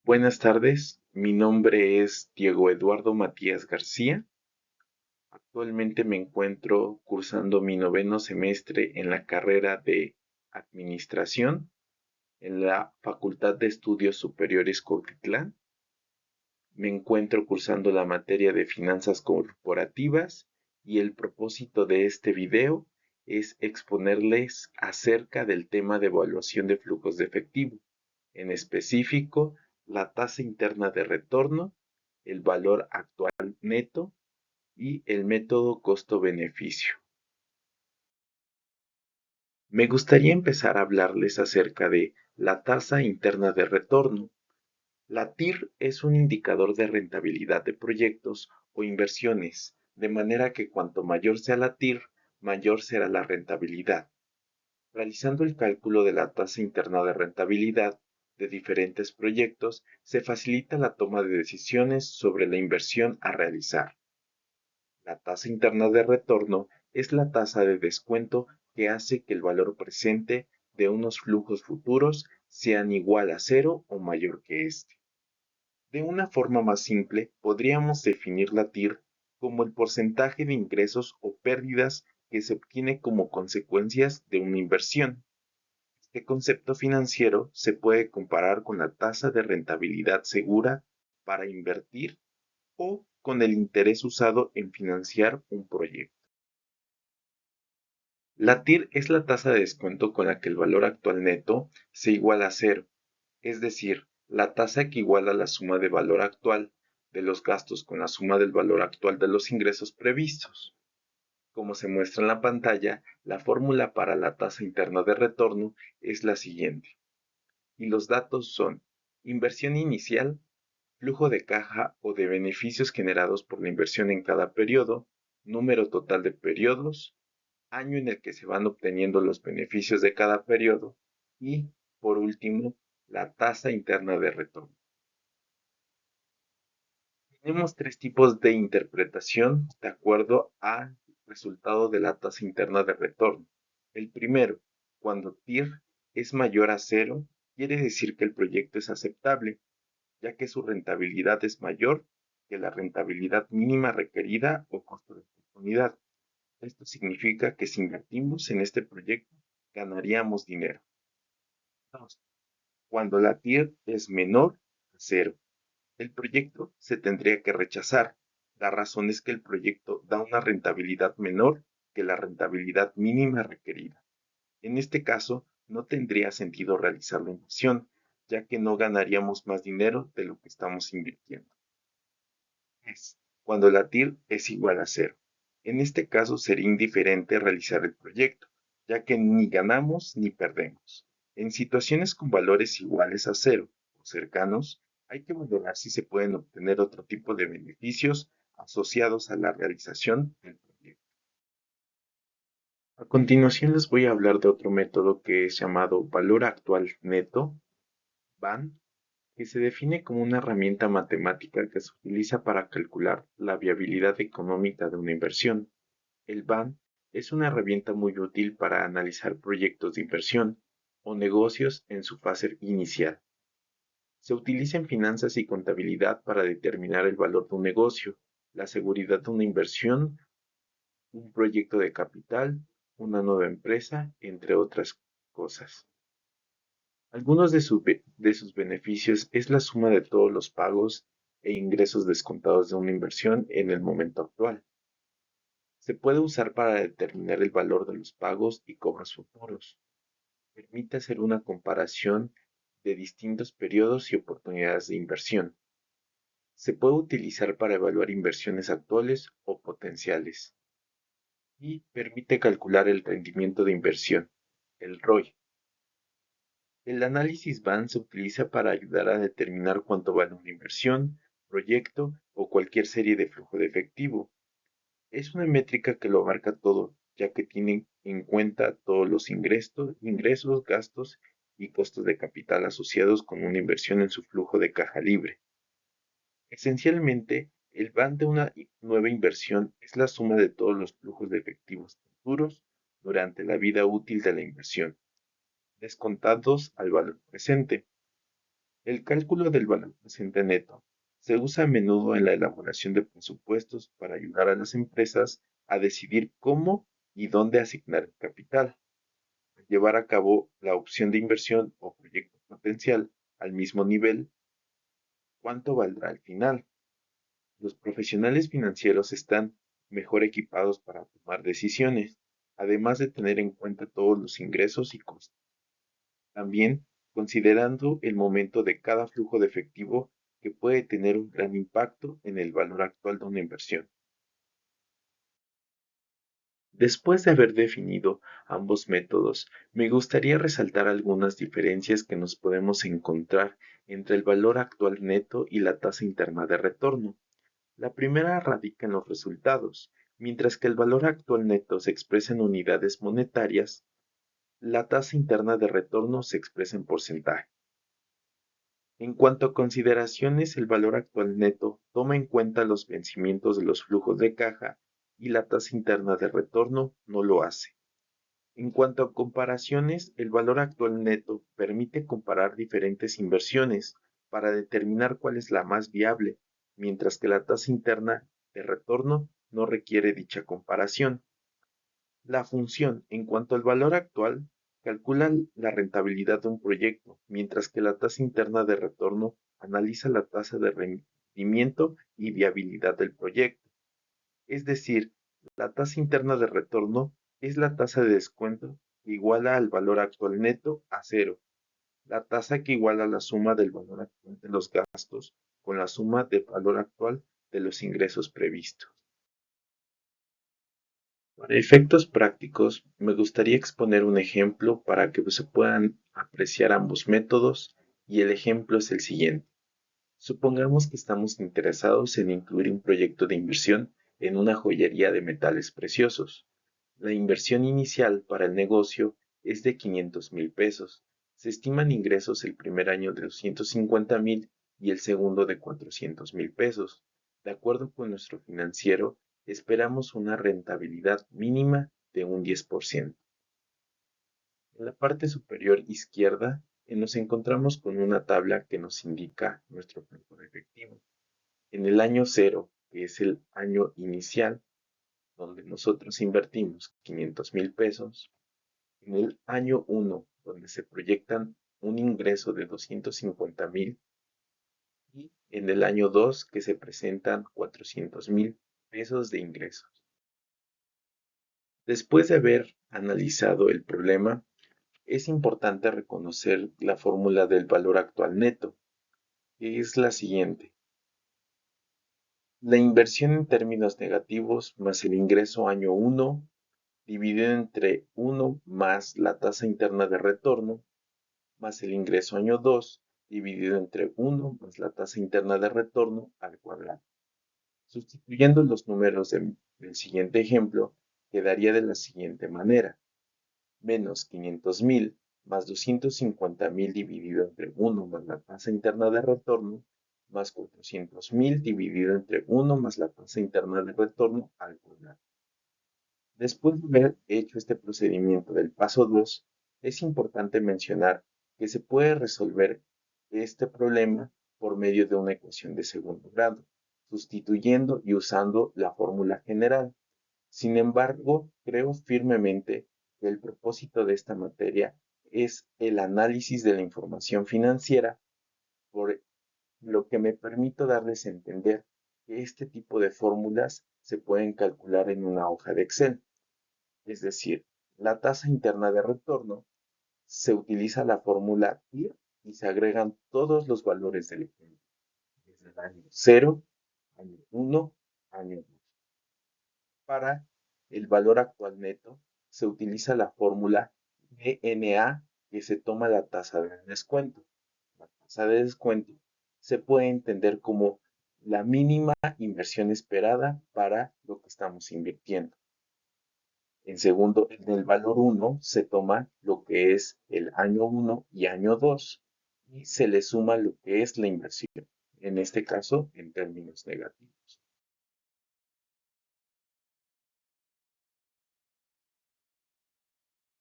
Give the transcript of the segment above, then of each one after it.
Buenas tardes, mi nombre es Diego Eduardo Matías García. Actualmente me encuentro cursando mi noveno semestre en la carrera de Administración en la Facultad de Estudios Superiores Cuautitlán. Me encuentro cursando la materia de Finanzas Corporativas y el propósito de este video es exponerles acerca del tema de evaluación de flujos de efectivo, en específico la tasa interna de retorno, el valor actual neto y el método costo-beneficio. Me gustaría empezar a hablarles acerca de la tasa interna de retorno. La TIR es un indicador de rentabilidad de proyectos o inversiones, de manera que cuanto mayor sea la TIR, mayor será la rentabilidad. Realizando el cálculo de la tasa interna de rentabilidad de diferentes proyectos, se facilita la toma de decisiones sobre la inversión a realizar. La tasa interna de retorno es la tasa de descuento que hace que el valor presente de unos flujos futuros sean igual a cero o mayor que este. De una forma más simple, podríamos definir la TIR como el porcentaje de ingresos o pérdidas que se obtiene como consecuencias de una inversión. Este concepto financiero se puede comparar con la tasa de rentabilidad segura para invertir o con el interés usado en financiar un proyecto. La TIR es la tasa de descuento con la que el valor actual neto se iguala a cero, es decir, la tasa que iguala la suma de valor actual de los gastos con la suma del valor actual de los ingresos previstos. Como se muestra en la pantalla, la fórmula para la tasa interna de retorno es la siguiente. Y los datos son inversión inicial, flujo de caja o de beneficios generados por la inversión en cada periodo, número total de periodos, año en el que se van obteniendo los beneficios de cada periodo y, por último, la tasa interna de retorno. Tenemos tres tipos de interpretación de acuerdo al resultado de la tasa interna de retorno. El primero, cuando TIR es mayor a cero, quiere decir que el proyecto es aceptable, ya que su rentabilidad es mayor que la rentabilidad mínima requerida o costo de oportunidad. Esto significa que si invertimos en este proyecto, ganaríamos dinero. 2. Cuando la TIR es menor a cero, el proyecto se tendría que rechazar. La razón es que el proyecto da una rentabilidad menor que la rentabilidad mínima requerida. En este caso, no tendría sentido realizar la inversión, ya que no ganaríamos más dinero de lo que estamos invirtiendo. 3. Cuando la TIR es igual a cero. En este caso sería indiferente realizar el proyecto, ya que ni ganamos ni perdemos. En situaciones con valores iguales a cero o cercanos, hay que valorar si se pueden obtener otro tipo de beneficios asociados a la realización del proyecto. A continuación les voy a hablar de otro método que es llamado valor actual neto, VAN, que se define como una herramienta matemática que se utiliza para calcular la viabilidad económica de una inversión. El BAN es una herramienta muy útil para analizar proyectos de inversión o negocios en su fase inicial. Se utiliza en finanzas y contabilidad para determinar el valor de un negocio, la seguridad de una inversión, un proyecto de capital, una nueva empresa, entre otras cosas. Algunos de sus beneficios es la suma de todos los pagos e ingresos descontados de una inversión en el momento actual. Se puede usar para determinar el valor de los pagos y cobros futuros. Permite hacer una comparación de distintos periodos y oportunidades de inversión. Se puede utilizar para evaluar inversiones actuales o potenciales. Y permite calcular el rendimiento de inversión, el ROI. El análisis BAN se utiliza para ayudar a determinar cuánto vale una inversión, proyecto o cualquier serie de flujo de efectivo. Es una métrica que lo abarca todo, ya que tiene en cuenta todos los ingresos, gastos y costos de capital asociados con una inversión en su flujo de caja libre. Esencialmente, el BAN de una nueva inversión es la suma de todos los flujos de efectivos futuros durante la vida útil de la inversión, descontados al valor presente. El cálculo del valor presente neto se usa a menudo en la elaboración de presupuestos para ayudar a las empresas a decidir cómo y dónde asignar el capital, llevar a cabo la opción de inversión o proyecto potencial al mismo nivel, cuánto valdrá al final. Los profesionales financieros están mejor equipados para tomar decisiones, además de tener en cuenta todos los ingresos y costos. También considerando el momento de cada flujo de efectivo que puede tener un gran impacto en el valor actual de una inversión. Después de haber definido ambos métodos, me gustaría resaltar algunas diferencias que nos podemos encontrar entre el valor actual neto y la tasa interna de retorno. La primera radica en los resultados. Mientras que el valor actual neto se expresa en unidades monetarias, la tasa interna de retorno se expresa en porcentaje. En cuanto a consideraciones, el valor actual neto toma en cuenta los vencimientos de los flujos de caja y la tasa interna de retorno no lo hace. En cuanto a comparaciones, el valor actual neto permite comparar diferentes inversiones para determinar cuál es la más viable, mientras que la tasa interna de retorno no requiere dicha comparación. La función, en cuanto al valor actual, calcula la rentabilidad de un proyecto, mientras que la tasa interna de retorno analiza la tasa de rendimiento y viabilidad del proyecto. Es decir, la tasa interna de retorno es la tasa de descuento que iguala al valor actual neto a cero, la tasa que iguala la suma del valor actual de los gastos con la suma del valor actual de los ingresos previstos. Para efectos prácticos, me gustaría exponer un ejemplo para que se puedan apreciar ambos métodos y el ejemplo es el siguiente. Supongamos que estamos interesados en incluir un proyecto de inversión en una joyería de metales preciosos. La inversión inicial para el negocio es de 500,000 pesos. Se estiman ingresos el primer año de 250,000 y el segundo de 400,000 pesos. De acuerdo con nuestro financiero, esperamos una rentabilidad mínima de un 10%. En la parte superior izquierda nos encontramos con una tabla que nos indica nuestro flujo de efectivo. En el año cero, que es el año inicial, donde nosotros invertimos 500,000 pesos, en el año uno, donde se proyectan un ingreso de 250,000, y en el año 2, que se presentan 400,000 pesos de ingresos. Después de haber analizado el problema, es importante reconocer la fórmula del valor actual neto, que es la siguiente. La inversión en términos negativos más el ingreso año uno dividido entre uno más la tasa interna de retorno más el ingreso año 2 dividido entre uno más la tasa interna de retorno al cuadrado. Sustituyendo los números del siguiente ejemplo, quedaría de la siguiente manera. Menos 500,000 más 250,000 dividido entre uno más la tasa interna de retorno más 400,000 dividido entre uno más la tasa interna de retorno al cuadrado. Después de haber hecho este procedimiento del paso 2, es importante mencionar que se puede resolver este problema por medio de una ecuación de segundo grado, sustituyendo y usando la fórmula general. Sin embargo, creo firmemente que el propósito de esta materia es el análisis de la información financiera, por lo que me permito darles a entender que este tipo de fórmulas se pueden calcular en una hoja de Excel. Es decir, la tasa interna de retorno, se utiliza la fórmula TIR y se agregan todos los valores del ejemplo, desde el año 0, año 1, año 2. Para el valor actual neto, se utiliza la fórmula DNA, que se toma la tasa de descuento. La tasa de descuento se puede entender como la mínima inversión esperada para lo que estamos invirtiendo. En el valor uno se toma lo que es el año 1 y año 2 y se le suma lo que es la inversión, en este caso en términos negativos.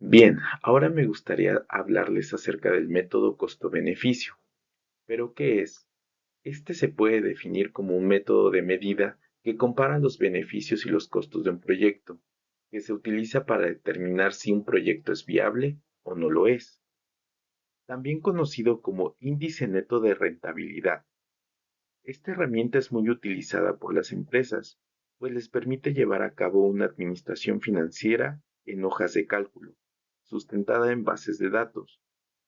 Bien, ahora me gustaría hablarles acerca del método costo-beneficio. ¿Pero qué es? Este se puede definir como un método de medida que compara los beneficios y los costos de un proyecto, que se utiliza para determinar si un proyecto es viable o no lo es. También conocido como índice neto de rentabilidad. Esta herramienta es muy utilizada por las empresas, pues les permite llevar a cabo una administración financiera en hojas de cálculo, sustentada en bases de datos.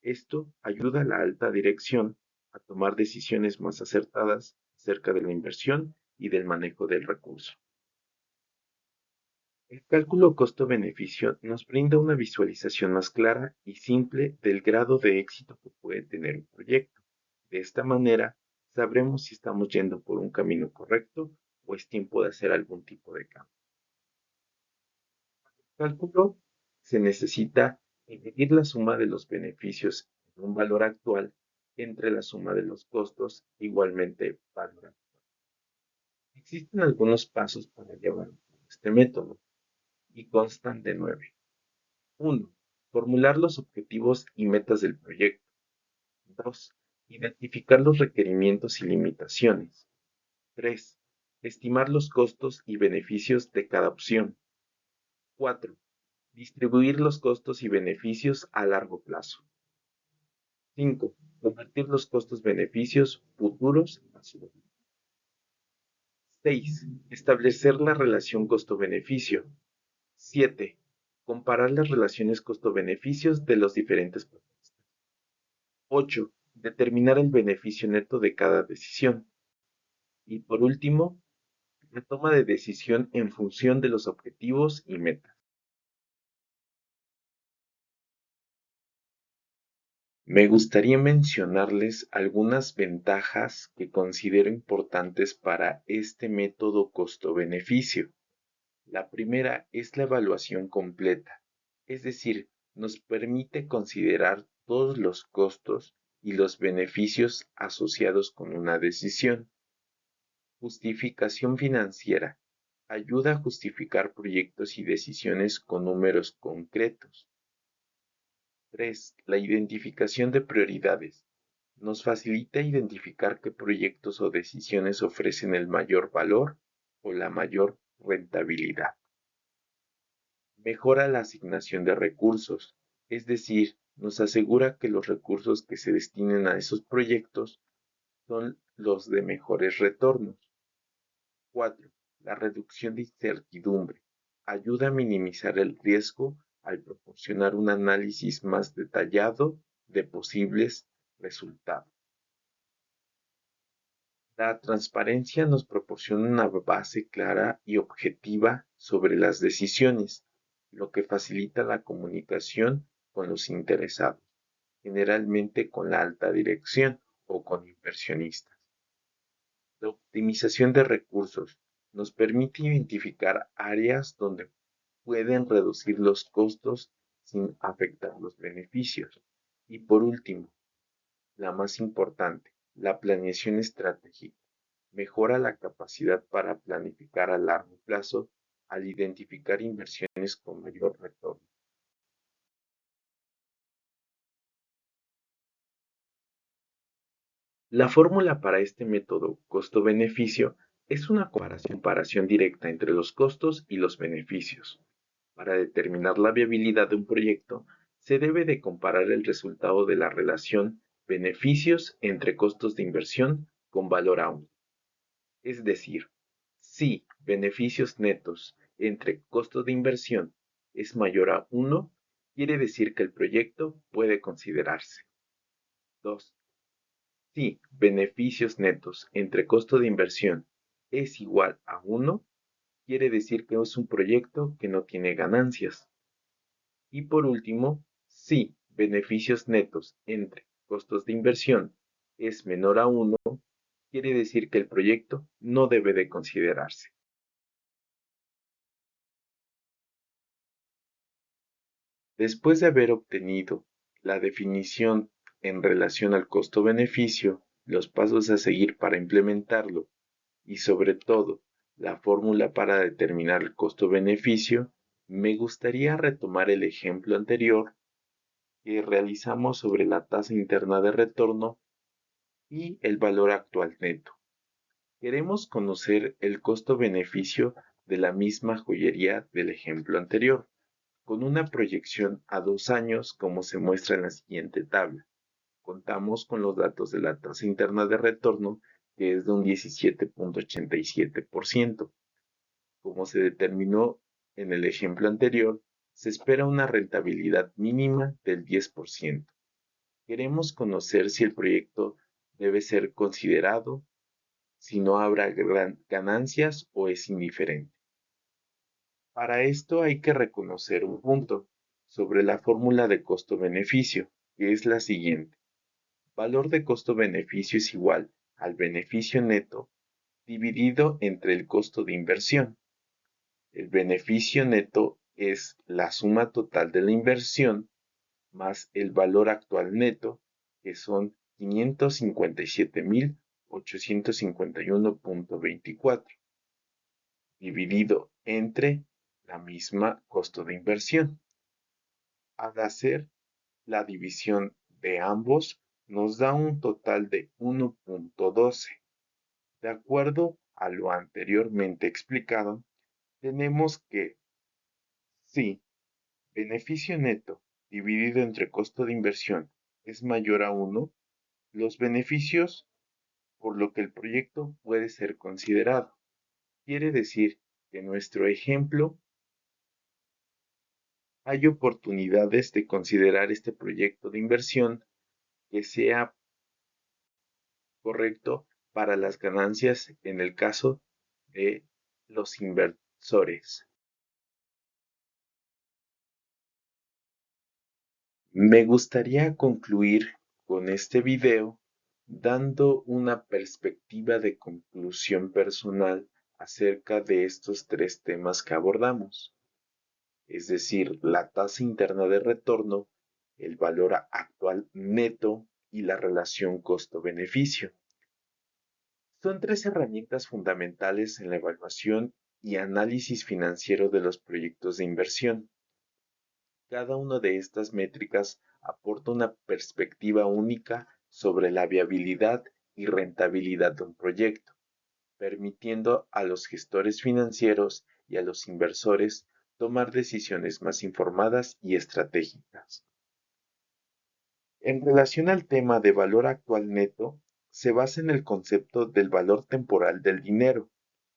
Esto ayuda a la alta dirección a tomar decisiones más acertadas acerca de la inversión y del manejo del recurso. El cálculo costo-beneficio nos brinda una visualización más clara y simple del grado de éxito que puede tener un proyecto. De esta manera, sabremos si estamos yendo por un camino correcto o es tiempo de hacer algún tipo de cambio. El cálculo se necesita dividir la suma de los beneficios en un valor actual entre la suma de los costos igualmente valorados. Existen algunos pasos para llevar a cabo este método y constan de 9. 1. Formular los objetivos y metas del proyecto. 2. Identificar los requerimientos y limitaciones. 3. Estimar los costos y beneficios de cada opción. 4. Distribuir los costos y beneficios a largo plazo. 5. Convertir los costos-beneficios futuros a su. 6. Establecer la relación costo-beneficio. 7. Comparar las relaciones costo-beneficios de los diferentes propuestas. 8. Determinar el beneficio neto de cada decisión. Y por último, la toma de decisión en función de los objetivos y metas. Me gustaría mencionarles algunas ventajas que considero importantes para este método costo-beneficio. La primera es la evaluación completa, es decir, nos permite considerar todos los costos y los beneficios asociados con una decisión. Justificación financiera. Ayuda a justificar proyectos y decisiones con números concretos. 3. La identificación de prioridades. Nos facilita identificar qué proyectos o decisiones ofrecen el mayor valor o la mayor rentabilidad. Mejora la asignación de recursos, es decir, nos asegura que los recursos que se destinen a esos proyectos son los de mejores retornos. 4. La reducción de incertidumbre. Ayuda a minimizar el riesgo al proporcionar un análisis más detallado de posibles resultados. La transparencia nos proporciona una base clara y objetiva sobre las decisiones, lo que facilita la comunicación con los interesados, generalmente con la alta dirección o con inversionistas. La optimización de recursos nos permite identificar áreas donde pueden reducir los costos sin afectar los beneficios. Y por último, la más importante, la planeación estratégica. Mejora la capacidad para planificar a largo plazo al identificar inversiones con mayor retorno. La fórmula para este método costo-beneficio es una comparación directa entre los costos y los beneficios. Para determinar la viabilidad de un proyecto, se debe de comparar el resultado de la relación beneficios entre costos de inversión con valor aún. Es decir, si beneficios netos entre costos de inversión es mayor a 1, quiere decir que el proyecto puede considerarse. 2. Si beneficios netos entre costo de inversión es igual a 1, quiere decir que es un proyecto que no tiene ganancias. Y por último, si beneficios netos entre costos de inversión es menor a 1, quiere decir que el proyecto no debe de considerarse. Después de haber obtenido la definición en relación al costo-beneficio, los pasos a seguir para implementarlo y sobre todo la fórmula para determinar el costo-beneficio, me gustaría retomar el ejemplo anterior que realizamos sobre la tasa interna de retorno y el valor actual neto. Queremos conocer el costo-beneficio de la misma joyería del ejemplo anterior, con una proyección a 2 años como se muestra en la siguiente tabla. Contamos con los datos de la tasa interna de retorno, que es de un 17.87%. Como se determinó en el ejemplo anterior, se espera una rentabilidad mínima del 10%. Queremos conocer si el proyecto debe ser considerado, si no habrá ganancias o es indiferente. Para esto hay que reconocer un punto sobre la fórmula de costo-beneficio, que es la siguiente. Valor de costo-beneficio es igual al beneficio neto dividido entre el costo de inversión. El beneficio neto es la suma total de la inversión más el valor actual neto, que son 557.851.24, dividido entre la misma costo de inversión. Al hacer la división de ambos, nos da un total de 1.12. De acuerdo a lo anteriormente explicado, tenemos que si beneficio neto dividido entre costo de inversión es mayor a 1, los beneficios por lo que el proyecto puede ser considerado. Quiere decir que en nuestro ejemplo hay oportunidades de considerar este proyecto de inversión que sea correcto para las ganancias en el caso de los inversores. Me gustaría concluir con este video dando una perspectiva de conclusión personal acerca de estos tres temas que abordamos, es decir, la tasa interna de retorno, el valor actual neto y la relación costo-beneficio. Son tres herramientas fundamentales en la evaluación y análisis financiero de los proyectos de inversión. Cada una de estas métricas aporta una perspectiva única sobre la viabilidad y rentabilidad de un proyecto, permitiendo a los gestores financieros y a los inversores tomar decisiones más informadas y estratégicas. En relación al tema de valor actual neto, se basa en el concepto del valor temporal del dinero,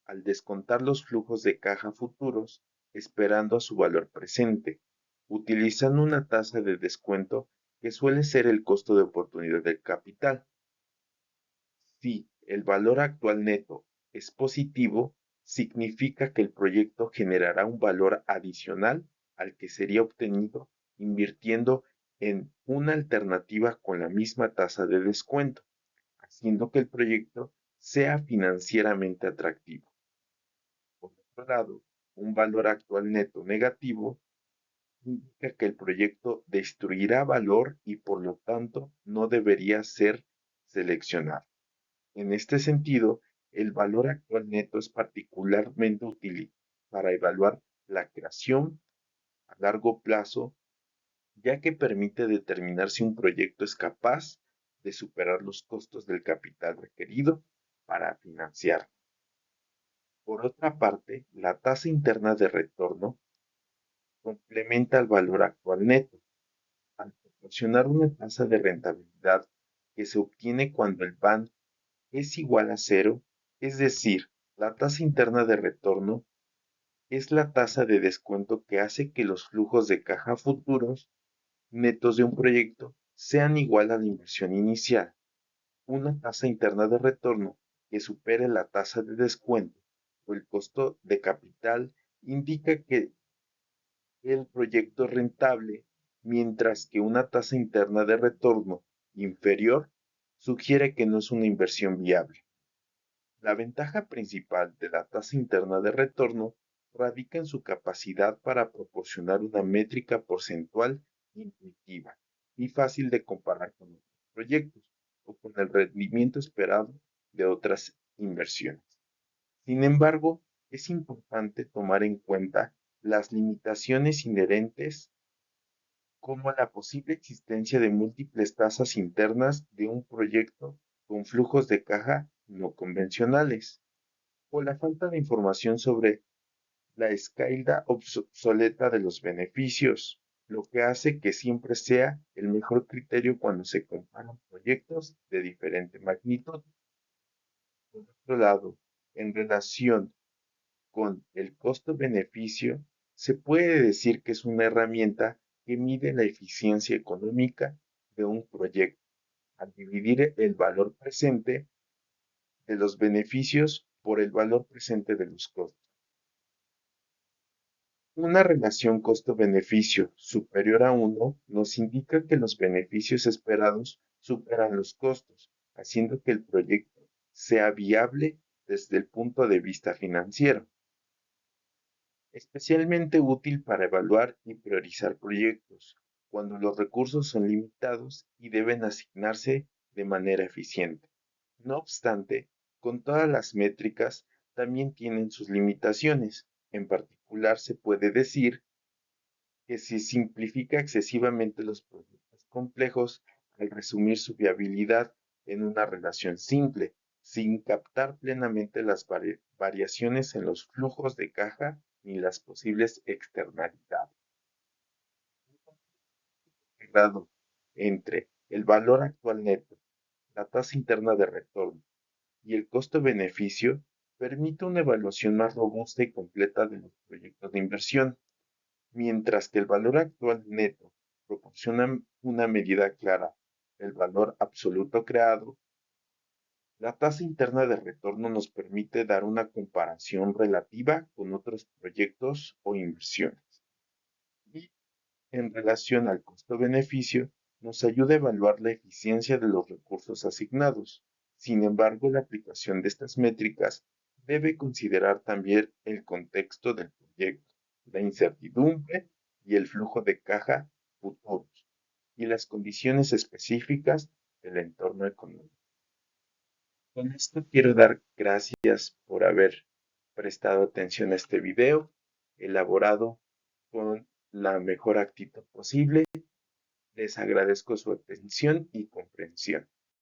al descontar los flujos de caja futuros, esperando a su valor presente, utilizando una tasa de descuento que suele ser el costo de oportunidad del capital. Si el valor actual neto es positivo, significa que el proyecto generará un valor adicional al que sería obtenido invirtiendo en una alternativa con la misma tasa de descuento, haciendo que el proyecto sea financieramente atractivo. Por otro lado, un valor actual neto negativo indica que el proyecto destruirá valor y por lo tanto no debería ser seleccionado. En este sentido, el valor actual neto es particularmente útil para evaluar la creación a largo plazo, ya que permite determinar si un proyecto es capaz de superar los costos del capital requerido para financiar. Por otra parte, la tasa interna de retorno complementa el valor actual neto, al proporcionar una tasa de rentabilidad que se obtiene cuando el BAN es igual a cero, es decir, la tasa interna de retorno es la tasa de descuento que hace que los flujos de caja futuros netos de un proyecto sean igual a la inversión inicial. Una tasa interna de retorno que supere la tasa de descuento o el costo de capital indica que el proyecto es rentable, mientras que una tasa interna de retorno inferior sugiere que no es una inversión viable. La ventaja principal de la tasa interna de retorno radica en su capacidad para proporcionar una métrica porcentual intuitiva y fácil de comparar con otros proyectos o con el rendimiento esperado de otras inversiones. Sin embargo, es importante tomar en cuenta las limitaciones inherentes como la posible existencia de múltiples tasas internas de un proyecto con flujos de caja no convencionales, o la falta de información sobre la escalda obsoleta de los beneficios, lo que hace que siempre sea el mejor criterio cuando se comparan proyectos de diferente magnitud. Por otro lado, en relación con el costo-beneficio, se puede decir que es una herramienta que mide la eficiencia económica de un proyecto al dividir el valor presente de los beneficios por el valor presente de los costos. Una relación costo-beneficio superior a 1 nos indica que los beneficios esperados superan los costos, haciendo que el proyecto sea viable desde el punto de vista financiero. Especialmente útil para evaluar y priorizar proyectos, cuando los recursos son limitados y deben asignarse de manera eficiente. No obstante, con todas las métricas también tienen sus limitaciones. En particular, se puede decir que se simplifica excesivamente los proyectos complejos al resumir su viabilidad en una relación simple, sin captar plenamente las variaciones en los flujos de caja ni las posibles externalidades. Integrado entre el valor actual neto, la tasa interna de retorno y el costo-beneficio permite una evaluación más robusta y completa de los proyectos de inversión. Mientras que el valor actual neto proporciona una medida clara del valor absoluto creado, la tasa interna de retorno nos permite dar una comparación relativa con otros proyectos o inversiones. Y en relación al costo-beneficio, nos ayuda a evaluar la eficiencia de los recursos asignados. Sin embargo, la aplicación de estas métricas debe considerar también el contexto del proyecto, la incertidumbre y el flujo de caja futuros, y las condiciones específicas del entorno económico. Con esto quiero dar gracias por haber prestado atención a este video, elaborado con la mejor actitud posible. Les agradezco su atención y comprensión.